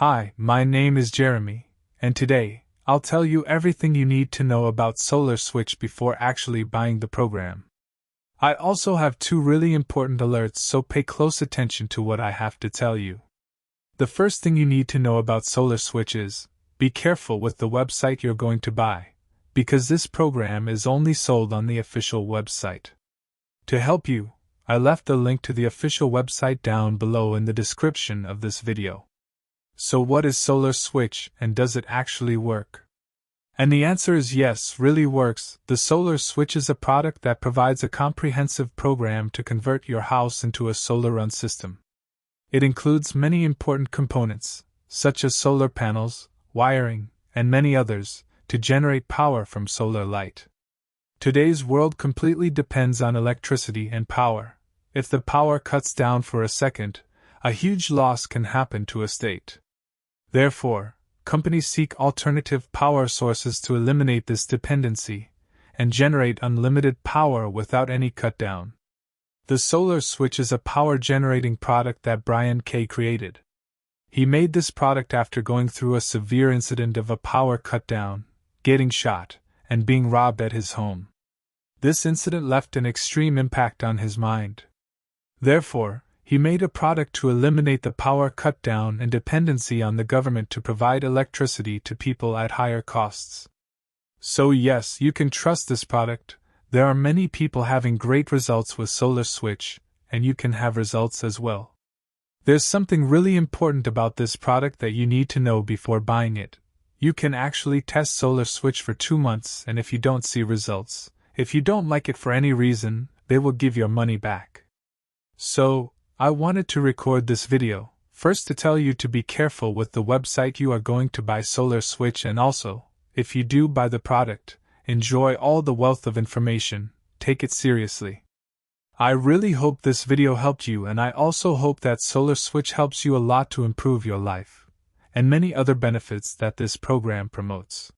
Hi, my name is Jeremy, and today, I'll tell you everything you need to know about Solar Switch before actually buying the program. I also have two really important alerts, so pay close attention to what I have to tell you. The first thing you need to know about Solar Switch is, be careful with the website you're going to buy, because this program is only sold on the official website. To help you, I left the link to the official website down below in the description of this video. So what is Solar Switch, and does it actually work? And the answer is yes, really works. The Solar Switch is a product that provides a comprehensive program to convert your house into a solar-run system. It includes many important components, such as solar panels, wiring, and many others, to generate power from solar light. Today's world completely depends on electricity and power. If the power cuts down for a second, a huge loss can happen to a state. Therefore, companies seek alternative power sources to eliminate this dependency and generate unlimited power without any cut down. The Solar Switch is a power-generating product that Brian K. created. He made this product after going through a severe incident of a power cut down, getting shot, and being robbed at his home. This incident left an extreme impact on his mind. Therefore, he made a product to eliminate the power cut down and dependency on the government to provide electricity to people at higher costs. So yes, you can trust this product. There are many people having great results with Solar Switch, and you can have results as well. There's something really important about this product that you need to know before buying it. You can actually test Solar Switch for 2 months, and if you don't see results, if you don't like it for any reason, they will give your money back. So, I wanted to record this video, first to tell you to be careful with the website you are going to buy Solar Switch, and also, if you do buy the product, enjoy all the wealth of information, take it seriously. I really hope this video helped you, and I also hope that Solar Switch helps you a lot to improve your life, and many other benefits that this program promotes.